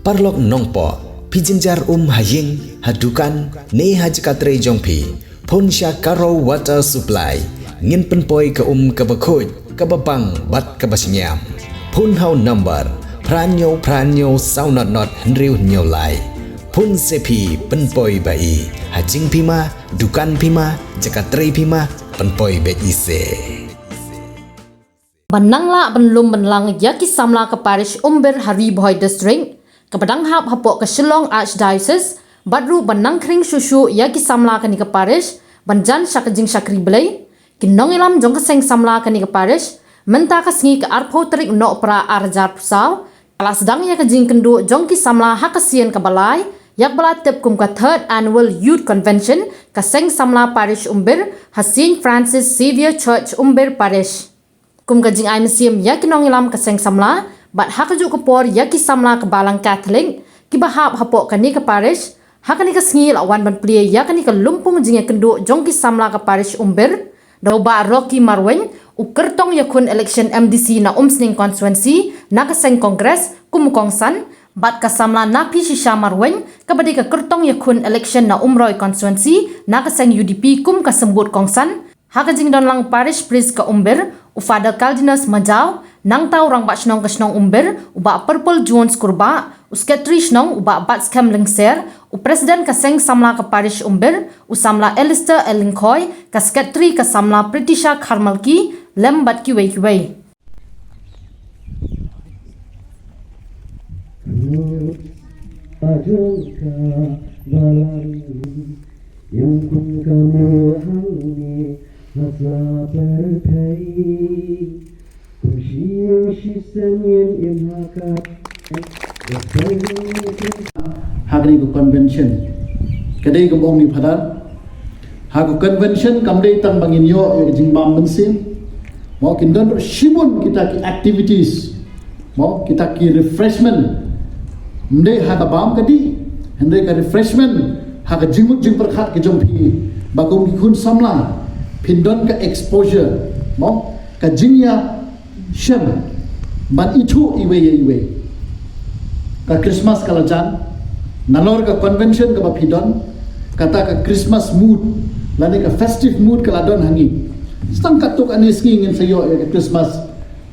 parlok nongpo pijinjar haying hadukan ne hajkatre jongpi ponsya karo water supply ngin penpoi ke kebakhoj kababang bat kabasinyam pun hau number pranyo saunot henriu nyolai pun sepi penpoi bai hajing pima dukan pima jakatre pima penpoi be ise Banangla benlum benlang yaki samla ke parish Umber Hariboy District ke Padang Hap hapok ke Shillong Archdiocese badru banang kring susu yaki samla ke ni ke parish banjan syakajing syakri belai kinong ilam jong keseng samla ke ni ke parish menta ke sengi ke arpo terik no pra arjar pusau kala sedang ya kajing kendu jong ki samla hakasian ke balai yak bala tip kum ke third annual youth convention ke seng samla parish Umber Hasin Francis Xavier Church Umber parish kum kajing ai mesim yaki nong ilam ke seng samla bat hakaju ke por yaki samla ke balang Catholic ki bahap hapok ke ni ke parish hakani ke sengi lawan ban plie yakani ke lumpung jing kendu jong ki samla ke parish Umber dau ba Rocky Marwen ukertong yakun election MDC na umsning constituency na ke seng kongres kum kongsan bat ka samla na pi shisha Marwen ke badi ke kertong yakun election na umroy constituency na ke seng UDP kum ka sembut kongsan hakajing don lang parish priest ke Umber ufada Caldinus Majau nang tau rang bat snong ke snong Umber uba Purple Jones kurba usketri snong uba bat scam lengser u presiden ke seng samla ke parish Umber u samla Alistair Ellingcoy ke sketri ke samla Pritisha Karmalki lem bat ki wei yang pun kamu hangi masa berkai kushi senyen imhaka hagri ku convention kadai ku bong ni phadan hagu convention kamdei tang bangin yo jingbam bensin mau kindon shibun kita ki activities mau kita ki refreshment mde haga bam kadi hende ka refreshment haga jingmut jing perkhat ki jompi bagum ki kun samla pindon ka exposure mau ka jingya shem ban itu iwe ka Christmas kalajan nalor ka convention ka pindon kata ka Christmas mood lani ka festive mood kaladon hangi stang katuk anis ngin sayo ya ka Christmas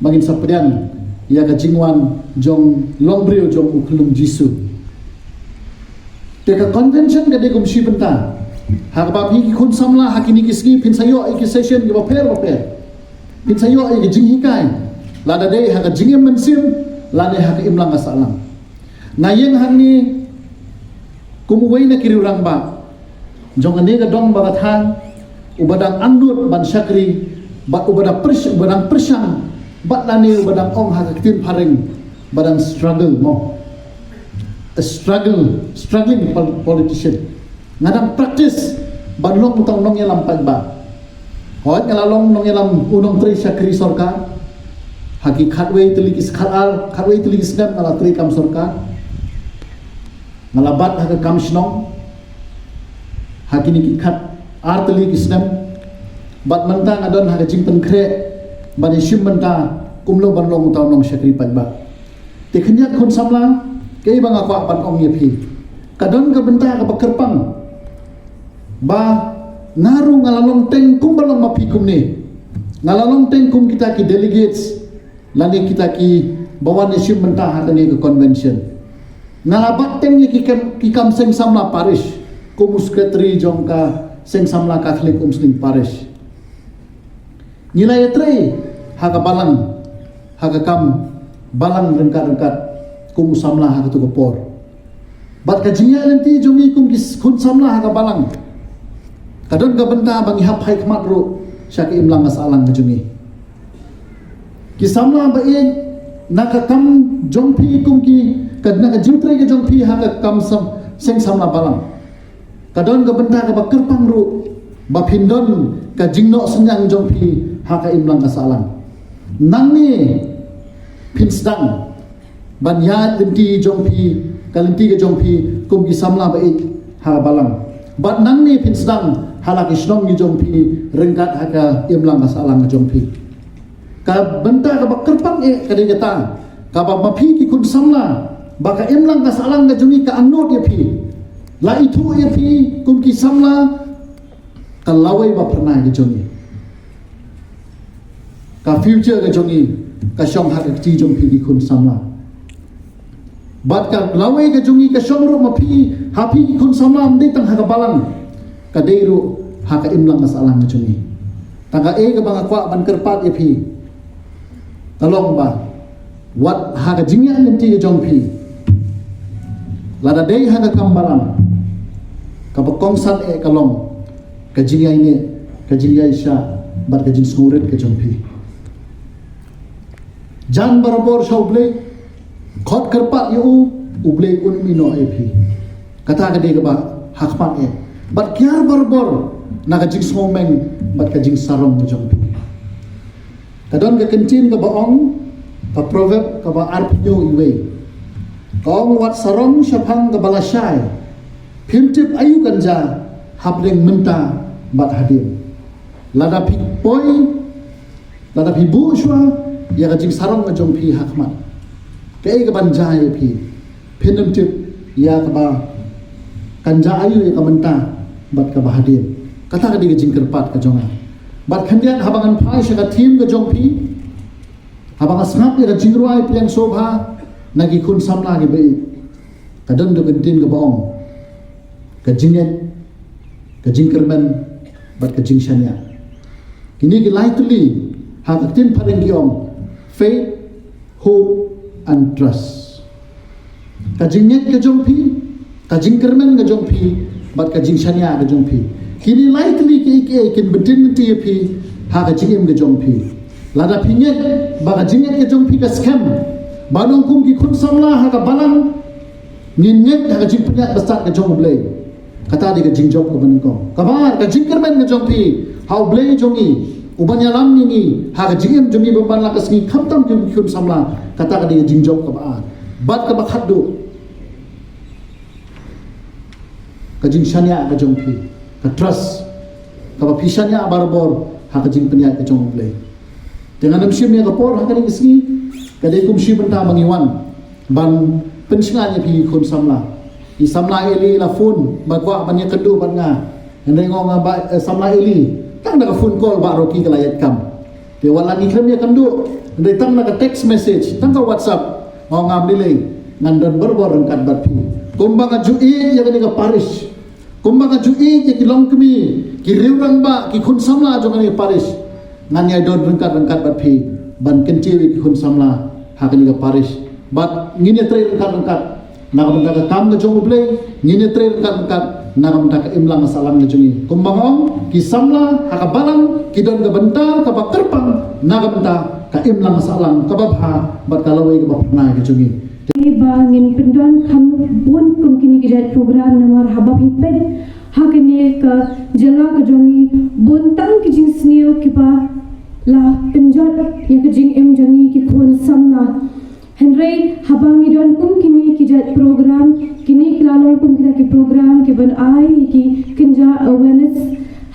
bagin sapdian ya ka jingwan jong longbrio jong uklum jisu te ka convention ka de kum shi benta ha ba bi ki kun samla hakini kisgi pin sayo iki session ki ba per pin sayo iki jing hikai lada de ha ka jingem mensim lani ha ka imlang asalang ngayeng hani kumuway na kiri urang ba jong ane ka dong ba thang ubadang andut ban syakri bat ubadang persyang bat lani ubadang ong ha ka tin paring badang struggle mo a struggling politician ngadang practice banlong tong nong yalam pagba hoy ngalalong nong yalam unong tri syakri sorka haki khatway teligis khatway teligis ngam ngala tri kam sorka ngalabat haka kam snong haki ni khat ar teligis ngam bat mantang adon haka jingpen kre bani shim manta kumlo banlong tong nong syakri pagba teknyat kun samla kay bang ako pan ong yepi kadon ka benta ka bakerpang ba ngaru ngalalong teng kum balong mapikum ni ngalalong teng kum kita ki delegates lani kita ki bawan isim mentah hakani ke convention ngalabat teng ki kam seng samla parish kum secretary jongka seng samla Catholic Muslim parish nilai tre haga balang haga kam balang rengkat kum samla haga tu por bat kajinya nanti jongi kum kun samla haga balang kadon ka benta bang ihap hai kmat ro syaki imlang asalang kajungi kisamla ba in nakakam jongpi kum ki kadna ka jingtre ke jongpi ha ka kam sam seng samla balang kadon ka benta ka bakerpang ro ba pindon ka jingno senyang jongpi ha ka imlang asalang nang ni pinsdang ban ya lenti jongpi kalenti ke jongpi kum kisamla ba in ha balang bat nang ni pinsdang halak isnong ni jongpi rengkat haka imlang asalang jongpi ka benta ka bakerpang kadi kata ka ba mapi ki kun samla baka imlang ka salang ka jungi ka angnot ya phi la itu ya phi kum ki samla ka lawai ba pernah ka jungi ka future ka jungi ka syong hak ka chi jong phi ki kun samla bat ka lawai ka jungi ka syong ro ma phi ha phi ki kun samla am dei tang ha ka balang ka dei ro ha ka imlang ka salang ka jungi tangka ka banga kwa ban kerpat ya phi talong ba wat ha ka jingya nanti ka jong phi lada dei ha ka kambalam ka bakong san kalong ka jingya ini ka jingya isya bat ka jing surit ka jong phi jan barabor shauble khot kerpat yu uble un mino e phi kata ka dei ka ba hakpat e bat kyar barabor na ka jing someng bat ka jing sarong ka jong phi kadon ka kencin ka baong ka proverb ka ba arpnyo iwe kong wat sarong syapang ka balasay pimtip ayu kanja hableng menta bat hadir lada pi poi lada pi bu shwa ya ka jing sarong ka jong phi hakmat ke ka banjai phi pinem tip ya ka ba kanja ayu ya ka menta bat ka ba hadir kata ka di ka jing kerpat ka jonga bat khandian habangan phai shaka team ka jong phi habangan snap ya ka jingruai piang sobha nagi kun samla ge bei kadang do kentin ka baong ka jinget ka jingkerman bat ka jingshania kini ki lightly ha ka tin phareng giom faith hope and trust ka jinget ka jong phi ka jingkerman ka jong phi bat ka jingshania ka jong phi kini lightly ki kin betin ti phi ha ka jingem ka jong phi lada pinget ba ka jinget ka jong phi ka scam banong kum ki khun samla ha ka balang nginget ha ka jing penyat besar ka jong blay kata di ka jing job ka banong ka bar ka jingkerman ka jong phi how blay jongi ubanya lam ni ha ka jingem jongi ban la ka singi khamtam ki khun samla kata ka di ka jing job ka ba bat ka ba khaddu ka jing shania ka jong phi ka trust ka ba pishania barbor ha ka jing penyat ka jong blay dengan namshim ya ka por ha ka ni singi kadai kumshi benda mangiwan ban pensingannya pi kun samla i samla eli la phone bagwa ban ya kedu ban nga ndai ngong ba samla eli tang da ka phone call ba roki ka layat kam te wala ni khem ya kandu ndai tang da ka text message tang ka whatsapp ngong ngam dileng ngandon berbor rengkat bat pi kumbang jui ya ka paris kumbang jui ya ki long kemi ki riurang ba ki kun samla jong ni paris ngan ya don rengkat bat pi ban kencil ki kun samla hakani ka paris bat ngine tre rengkat na ka benda ka kam ka jong play ngine tre rengkat na ka benda ka imlang salam na jongi kumbangong ki samla haka balang ki don ka benta ka bakerpang na ka benda ka imlang salam ka babha bat kalawai ka bapna ka jongi ba ngin pendon kham bon kum kini gidat program namar habab hiped hakani ka jala ka jongi bon tang ki jing sneo ki ba la penjot ya ka jing em jongi ki khon samna henry habang idon kum kini gidat program kini klalong kum kita ki program ki ban ai ki kinja awareness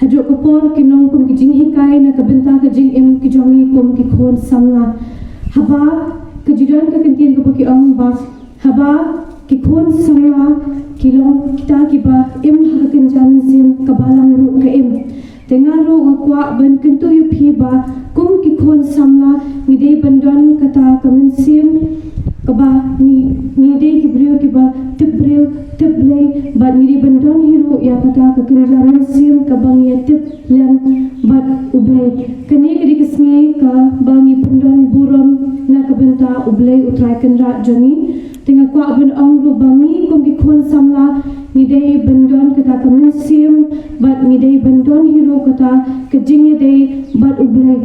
hajo ko por kinong kum ki jing hikai na ka benta ka jing em ki jongi kum ki khon samna haba kejudan ke kentian ke baki ang ba haba ki khon samla kilong kita ki ba im ha kenjan sim kabalang ru ka im tenga ru akwa ban kentu yu phi ba kum ki khon samla ngidei bandon kata kamen sim kaba ni dei ki brio ki ba tibre ba ngidei bandon hiru ya kata ka kenjan sim kabang ya tip lem bat ubai kani kedi kesni ka bangi pendon buram na kabenta ublay utray kenra jongi tinga kwa ben ang bangi kum ki khon samla ngidei bendon kata kamen sim bat ngidei bendon hiro kata kejing dei bat ublay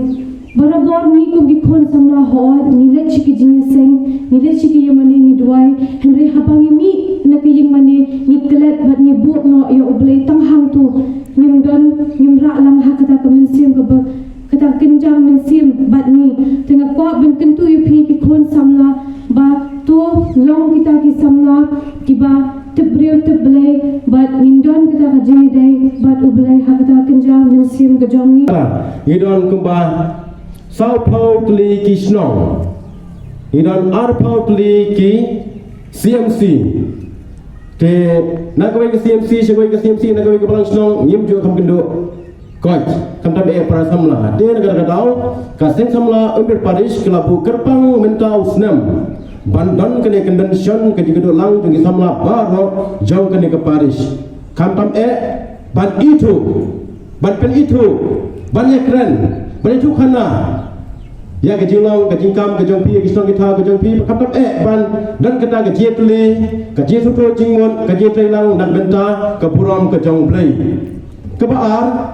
barabor ni kum ki khon samla ho nile chiki jing seng nile chiki yamani ni duai henry habangi mi na kiying mani ni kelet bat ni bu no ya ublay tang hang tu nim don nim ra lam ha kata kamen sim ka kata kenjang men sim bat ni tengah kwa ben kentu yu phi ki khon samla ba to long kita ki samla ki ba teble bat nindon kita ka jini dai bat ublai ha kata kenjang men sim ka jongi idon kumba sau pau tli ki snong idon ar pau tli ki CMC te nagawai ke CMC segawai ke CMC nagawai ke Balang Senong nyim juga kam kendo koj kam tabe para samla te negara tahu kaseng samla umbir Paris kelabu kerpang mentau senam bandan kene convention ke digedo lang tungi samla baro jauh kene ke Paris kam tam ban itu ban pen itu ban yakran ban itu khana ya ke jilong ke jingkam ke jongpi ke stong kita ke jongpi kam tam ban dan kata ke jetli ke jesuto jingmon ke jetlang dan benta ke buram ke jongplay ke baar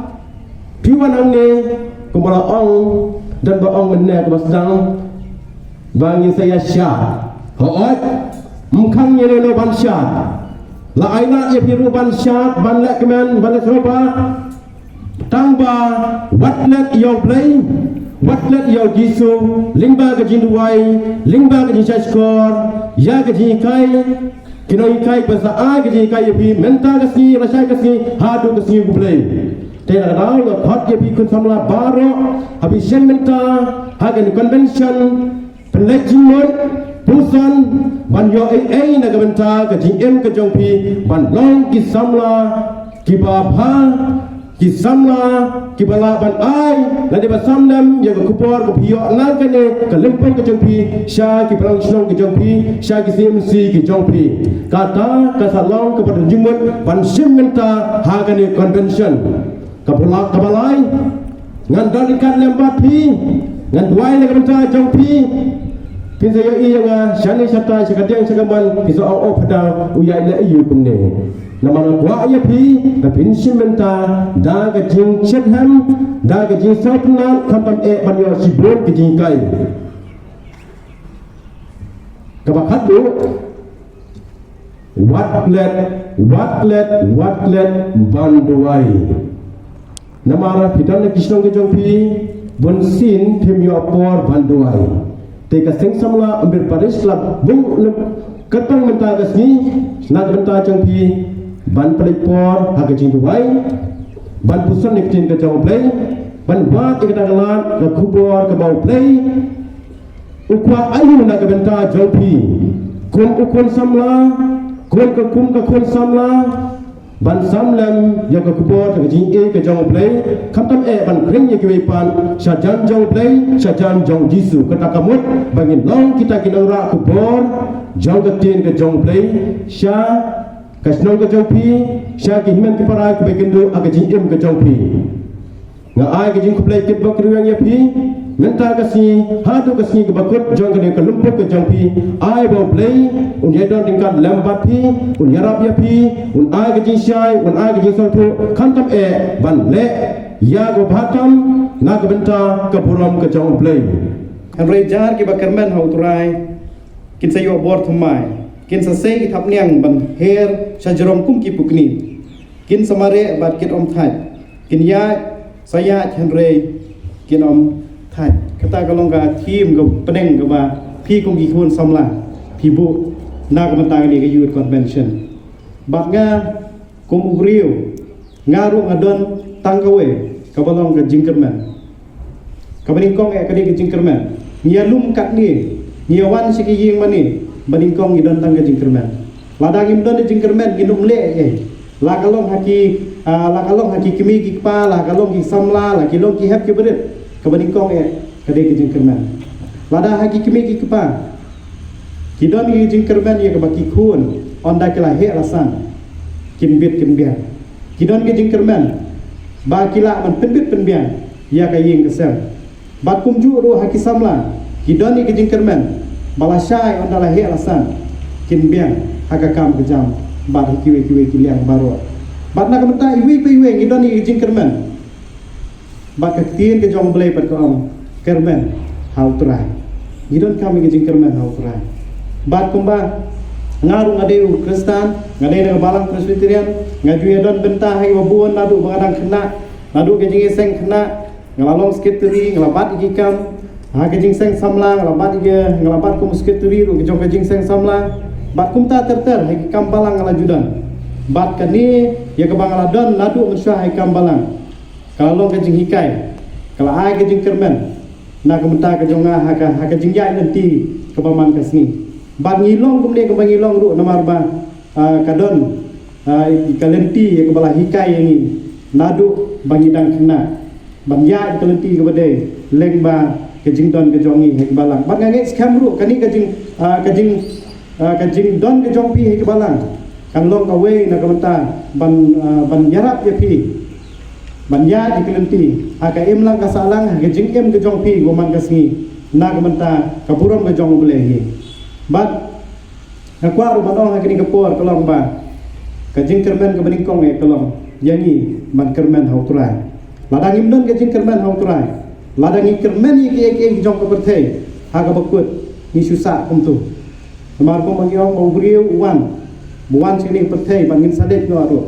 piwan angne kumbala ong dan ba ong menne ke basdang bangi saya syah hoot mkhang yene no ban syah la aina ye piru ban syah ban lek kemen ban soba tangba watlet yo play watlet yo jisu lingba ke jinduai lingba ke jinshai skor ya ke jinkai kinoi kai bahasa a ke jinkai ye pi menta ke si rasai ke si hadu ke si play tena dau lo hot ye pi kun samla baro habis jen menta hagen convention penlejimon pusan ban yo ai na gabenta ke jing ke jongpi ban long ki samla ki babha ki samla ki bala ban ai la de basamdam ye ko kupor ko pio nang kene ke lempong ke jongpi sha ki Balang Senong ke jongpi sha ki CMC ki jongpi kata kasalong ke pada jimon ban sim menta hagen convention kapulak kabalai ngan dalikan lembat pi ngan duai le kabenta jong pi pin saya yang shani sata sekadiang sagaman piso au pada uyai le yu kumne nama gua ya pi ka pin simenta da ga jing chetham da ga jing sapna kampam ban yo sibon ke jing kai kabakat du watlet banduai namara pidan kisnong ke jongpi bonsin pemio por banduai te ka seng samla ambil Paris club bung katang menta gasni nak menta jongpi ban pelipor haga jingduai ban pusan niktin ke jong play ban bat ke dagalan ke kubor ke bau play ukwa ayu nak menta jongpi kun ukun samla kun ke kun samla ban samlam ya ke kubor ke jing ke jong play khatam ban kring ye ke pan sajan jong play sajan jong jisu kata kamut bangin long kita kinang ra kubor jong ke tin ke jong play sha kasnong ke jong pi sha ki himan ke para ke begindo aga jing ke jong pi nga ai ke jing ku play ke bok ruang ye pi menta kasi hadu kasi ke bakut jong ke lumpuk ke jong pi ai bo play un ye don tingkat lambat pi un yarap ya pi un ai ke jing syai un ai ke jing sautu khantam ban le ya go bhatam na ke benta ke buram ke jong play Henry jar ke bakerman hau turai kin sayo bor thumai kin sa sei ki thap niang ban her sajarom kum ki pukni kin samare bat kit om thai kin ya saya Henry kin om thai kata kalong ka team go peneng go ba pi kum ki khun samla pi bu na ka mantang ni ke youth convention bat nga kum ugriu ngaru ngadon tangkawe ka balong ka jingkerman ka baning kong ka di jingkerman nia lum kat ni nia wan siki ying mani baning kong idon tang ka jingkerman ladang imdon jingkerman ginum le la kalong haki kimi ki pa la kalong ki samla la kilong ki hep ki berit ka baning kong ka di jingkerman lada haki kimi ki pa kidon ki jingkerman ye ka baki khun onda kala he rasan kin bit kin bian kidon ki jingkerman ba kila man penbit penbian ya ka ying kesel bat kumju ro haki samla kidon ki jingkerman bala syai onda la he rasan kin bian haka kam kejam bat kiwe ki liang baro bat nak menta iwi pe iwi ngidon ni jingkerman bat ka tien ke jong blai pat ko am kerman hau trai ngidon kam ki jingkerman hau trai bat kumba ngaru ngadeu Kristen ngadeu dengan balang Presbyterian ngaju edon benta hai wabuan nadu bangadang kena nadu ke jing seng kena ngalalong sekretari ngalabat ikam ha ke jing seng samla ngalabat kum sekretari ru ke jong ke jing seng samla bat kumta terter hai kam balang ngalajudan bat kani ya ke bangaladon nadu mensyah hai kam balang kalau ke jing hikai kalau ai ke jing kermen na ke menta ke jonga ha ke jing yai nanti ke paman kasni Bat ngilong kemudian kembang ngilong ru namar ba kadon kalenti ke bala hikai yang ini nadu bangidang kena banya kalenti ke badai leng ba kejing don ke jongi ke balang bat ngangai scam ru kani kajing don ke jongpi ke balang kan long away na kamenta ban yarap ya pi ban ya di kalenti aka em lang kasalang kejing em ke jongpi goman kasngi na kamenta kapuram ke jong belehi bat nakwa ru batong hakini kapor kelong ba kajing kermen ke beningkong kelong yangi ban kermen hau turai ladang imdon kajing kermen hau turai ladang kermen ye jong ke perthai ha ka bakut ni susah kumtu Amar ko mangyong mawriw buwan sini perthai bangin sadek no aro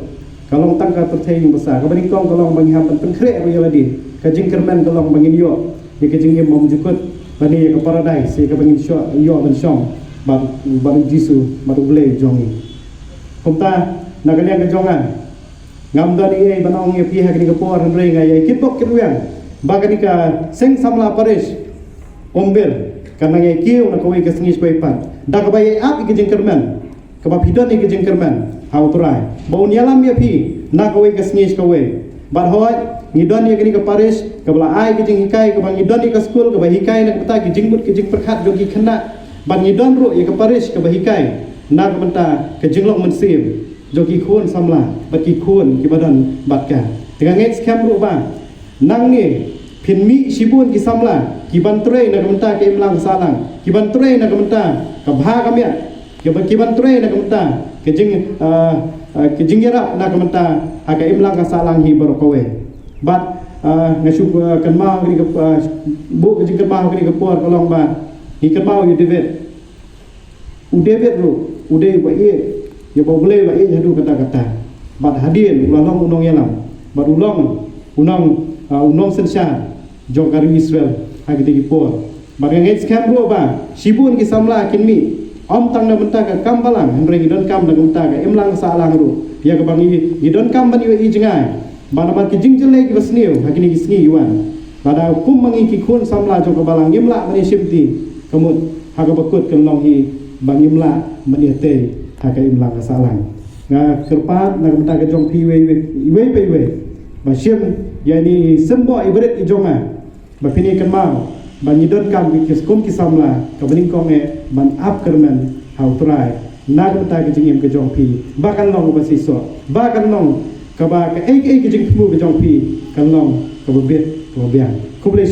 kalong tangka perthai yung besar ka beningkong kalong bangham ban kre ro yaladi kajing kermen kalong bangin yo ye kajing ye mom jukut bani ke paradise se ka bangin syo yo ban syong baru jisu baru boleh jongi kumta nagalian ke jongan ngam dani ai banong ye pihak ni ke por hendrei ngai kitbok kirwiang bagani ka seng samla paris ombel karena ngai kiu na koi ke sengis koi pan dak baye ap ke jengkerman ke bapidon ke jengkerman hau turai bau nyalam ye pi na koi ke sengis koi bar hoy ngidon ye ke paris ke bala ai ke jeng hikai ke bang ngidon ke skul ke ba hikai na kata ke jengbut ke jeng perkhat jogi kena ban ngidon ru ye ke paris ke bahikai na kementa ke jenglok mensim jogi khun samla baki khun ki badan batka dengan ngex kam ru ba nang ni pinmi sibun ki samla ki bantre na kementa ke imlang salang ki bantre na kementa ke bha kamya ki bantre na kementa ke jing yarap na kementa aga imlang ka salang hi barokowe bat ngasuk kan mau ni ke bu ke jing kan mau ni ke por kolong ba ikan mau you David ru udah ba ye ya boleh ba ye hadu kata-kata bat hadin ulang unong yalam bat unong sensya jogari Israel hagi tegi por bat ngai scam ru ba sibun ki samla kinmi om tang na menta ka kambalang hendreng idon kam na menta ka emlang salang ru ya ka bangi idon kam ban yu i jengai bana mat ki jingjele ki basniu hagi ni sngi yuan bada kum mangi ki khun samla jog ka balang yimla mani simti kamut haga bakut kan long hi bang imla maniate haga imla ka salang nga kerpat na menta ka jong pi we ba sim yani sembo ibret i jonga ba pini kan mau ban idon kam ki kum ki samla ka bening konge ban ap kermen hau trai na menta ka jingim ka jong pi ba kan long ba siso ba kan long ka ba ka ki jing mu ka jong pi kan long ka bebet ka biang ku boleh